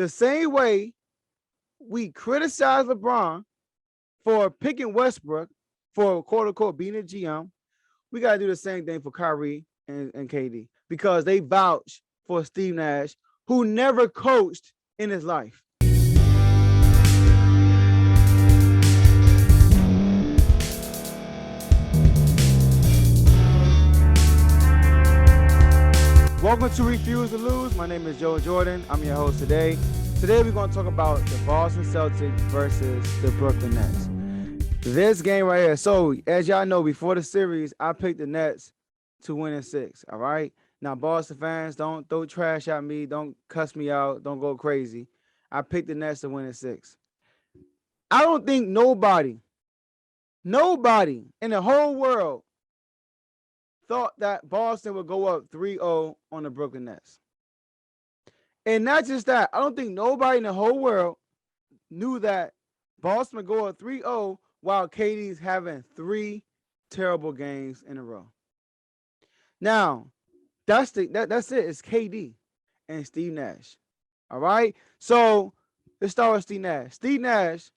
The same way we criticize LeBron for picking Westbrook for quote unquote being a GM, we got to do the same thing for Kyrie and KD because they vouch for Steve Nash, who never coached in his life. Welcome to Refuse to Lose. My name is Joe Jordan. I'm your host today. Today we're going to talk about the Boston Celtics versus the Brooklyn Nets. This game right here. So as y'all know, before the series, I picked the Nets to win in 6. All right. Now, Boston fans, don't throw trash at me. Don't cuss me out. Don't go crazy. I picked the Nets to win in 6. I don't think nobody in the whole world thought that Boston would go up 3-0 on the Brooklyn Nets. And not just that, I don't think nobody in the whole world knew that Boston would go up 3-0 while KD's having 3 terrible games in a row. Now, that's it. It's KD and Steve Nash. All right? So, let's start with Steve Nash. Steve Nash,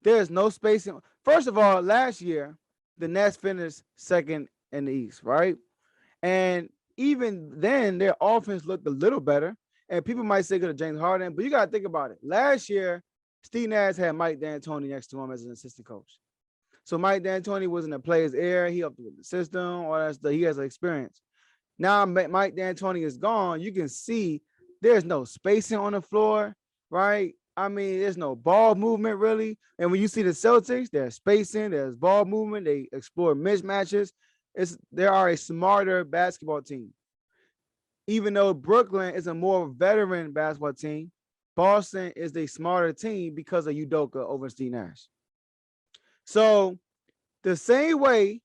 there's no spacing. First of all, last year, the Nets finished second in the East, right? And even then, their offense looked a little better. And people might say good to James Harden, but you got to think about it. Last year, Steve Nash had Mike D'Antoni next to him as an assistant coach. So Mike D'Antoni was in the player's ear. He helped with the system, all that stuff. He has experience. Now Mike D'Antoni is gone. You can see there's no spacing on the floor, right? I mean, there's no ball movement really. And when you see the Celtics, there's spacing, there's ball movement. They explore mismatches. They are a smarter basketball team. Even though Brooklyn is a more veteran basketball team, Boston is the smarter team because of Udoka over Steve Nash. So the same way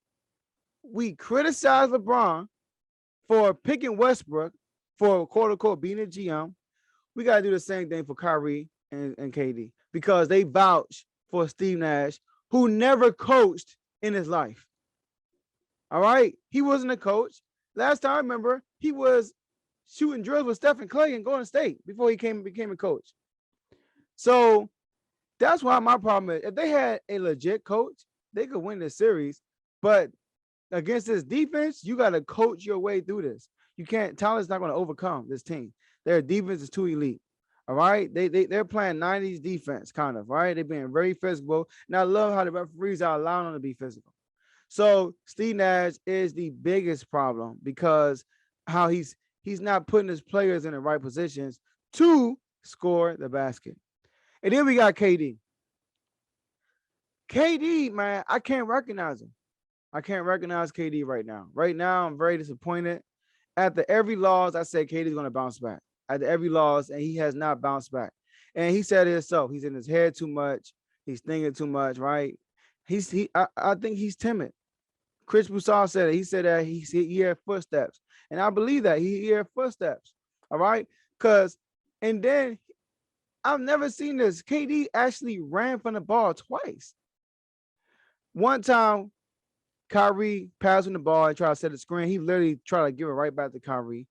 we criticize LeBron for picking Westbrook for quote unquote being a GM, we got to do the same thing for Kyrie and KD because they vouch for Steve Nash, who never coached in his life. All right. He wasn't a coach. Last time I remember, he was shooting drills with Stephen Clay in Golden State before he became a coach. So that's why my problem is if they had a legit coach, they could win this series. But against this defense, you got to coach your way through this. You can't. Talent's not going to overcome this team. Their defense is too elite. All right. They're playing 90s defense, kind of, right? They're being very physical. And I love how the referees are allowing them to be physical. So Steve Nash is the biggest problem because how he's not putting his players in the right positions to score the basket. And then we got KD. KD, man, I can't recognize him. I can't recognize KD right now. Right now, I'm very disappointed. After every loss, I said KD's going to bounce back. After every loss, and he has not bounced back. And he said it himself. He's in his head too much. He's thinking too much, right? I think he's timid. Chris Broussard said it. He said that he heard footsteps. And I believe that he heard footsteps. All right? And then I've never seen this. KD actually ran from the ball twice. One time, Kyrie passed him the ball and tried to set a screen. He literally tried to give it right back to Kyrie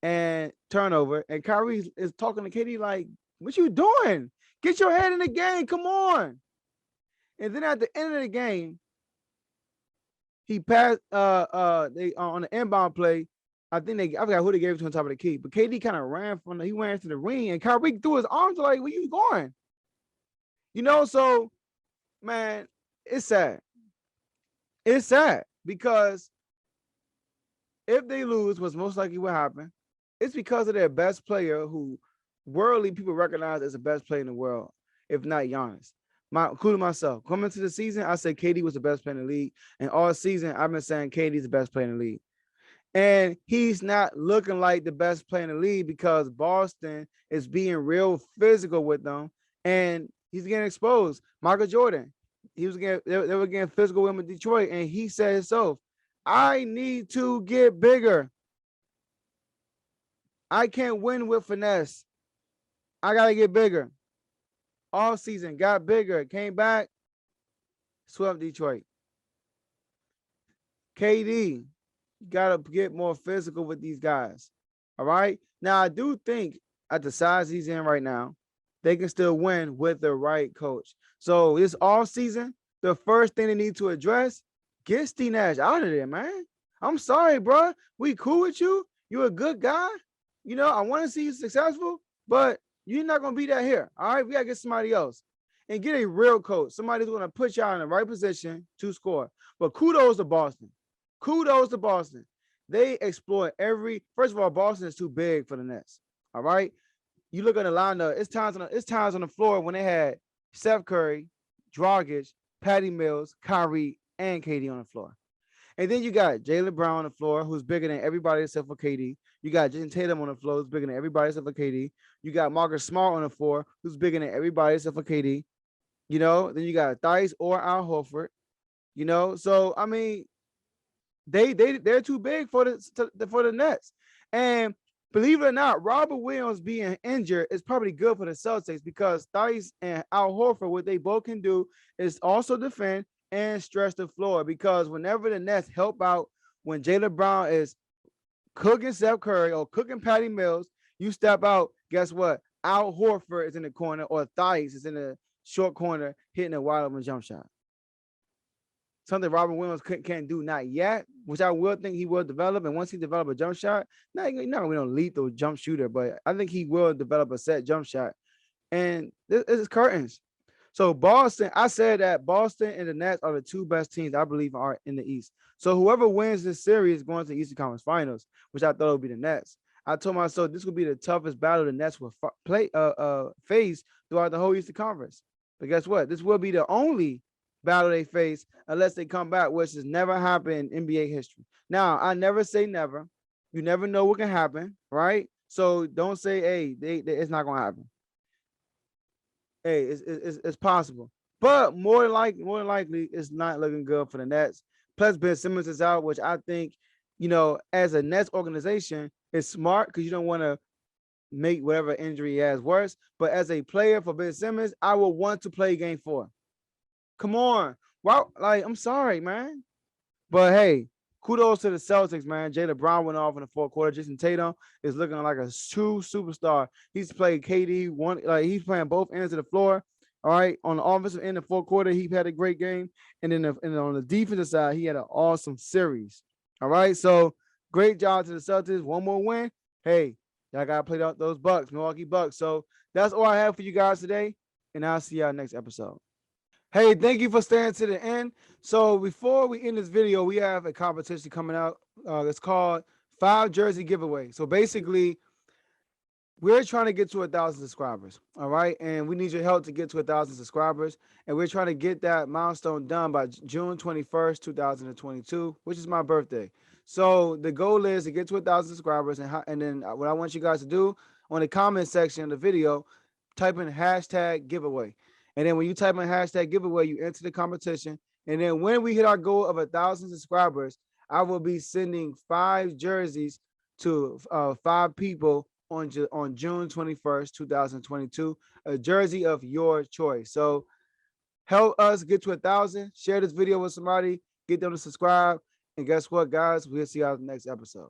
and turnover. And Kyrie is talking to KD like, what you doing? Get your head in the game. Come on. And then at the end of the game, he passed they on the inbound play. I forgot who they gave it to on top of the key, but KD kind of ran he ran into the ring and Kyrie threw his arms like, where you going? So man, it's sad. It's sad because if they lose, what's most likely will happen, it's because of their best player who worldly people recognize as the best player in the world, if not Giannis. Including myself. Coming into the season, I said KD was the best player in the league. And all season, I've been saying KD's the best player in the league. And he's not looking like the best player in the league because Boston is being real physical with them. And he's getting exposed. Michael Jordan, they were getting physical with him in Detroit. And he said himself, I need to get bigger. I can't win with finesse. I got to get bigger. All season, got bigger, came back, swept Detroit. KD, you got to get more physical with these guys. All right. Now, I do think at the size he's in right now, they can still win with the right coach. So this all season, the first thing they need to address, get Steve Nash out of there, man. I'm sorry, bro. We cool with you. You're a good guy. You know, I want to see you successful, but you're not gonna be that here. All right, we gotta get somebody else and get a real coach. Somebody's gonna put y'all in the right position to score. But kudos to Boston. Kudos to Boston. They exploit every. First of all, Boston is too big for the Nets. All right. You look at the lineup. It's times on the floor when they had Steph Curry, Dragic, Patty Mills, Kyrie, and KD on the floor. And then you got Jaylen Brown on the floor, who's bigger than everybody except for KD. You got Jason Tatum on the floor, who's bigger than everybody except for KD. You got Marcus Smart on the floor, who's bigger than everybody except for KD. You know, then you got Theis or Al Horford. You know, so I mean, they're too big for the Nets. And believe it or not, Robert Williams being injured is probably good for the Celtics because Theis and Al Horford, what they both can do is also defend and stretch the floor. Because whenever the Nets help out, when Jaylen Brown is cooking Steph Curry or cooking Patty Mills, you step out. Guess what? Al Horford is in the corner or Theis is in the short corner hitting a wide open jump shot. Something Robert Williams can't do not yet, which I will think he will develop. And once he develops a jump shot, not going to be a lethal jump shooter, but I think he will develop a set jump shot. And this is curtains. So Boston, I said that Boston and the Nets are the two best teams I believe are in the East. So whoever wins this series is going to the Eastern Conference Finals, which I thought would be the Nets. I told myself this would be the toughest battle the Nets will face throughout the whole Eastern Conference. But guess what? This will be the only battle they face unless they come back, which has never happened in NBA history. Now, I never say never. You never know what can happen, right? So don't say, hey, it's not going to happen. Hey, it's possible. But more than likely, it's not looking good for the Nets. Plus, Ben Simmons is out, which I think, you know, as a Nets organization, is smart because you don't want to make whatever injury he has worse. But as a player for Ben Simmons, I will want to play game 4. Come on. Well, like, I'm sorry, man. But hey, kudos to the Celtics, man. Jaylen Brown went off in the fourth quarter. Jason Tatum is looking like a true superstar. He's played KD one, like he's playing both ends of the floor. All right. On the offensive end of the fourth quarter, he had a great game. And then on the defensive side, he had an awesome series. All right. So great job to the Celtics. One more win. Hey, y'all gotta play out those Bucks, Milwaukee Bucks. So that's all I have for you guys today. And I'll see y'all next episode. Hey, thank you for staying to the end. So before we end this video, we have a competition coming out. It's called 5 Jersey Giveaway. So basically, we're trying to get to 1,000 subscribers, all right? And we need your help to get to 1,000 subscribers. And we're trying to get that milestone done by June 21st, 2022, which is my birthday. So the goal is to get to 1,000 subscribers. And then what I want you guys to do on the comment section of the video, type in hashtag giveaway. And then when you type in hashtag giveaway, you enter the competition. And then when we hit our goal of 1,000 subscribers, I will be sending 5 jerseys to 5 people on June 21st, 2022, a jersey of your choice. So help us get to 1,000. Share this video with somebody, get them to subscribe. And guess what, guys? We'll see you on the next episode.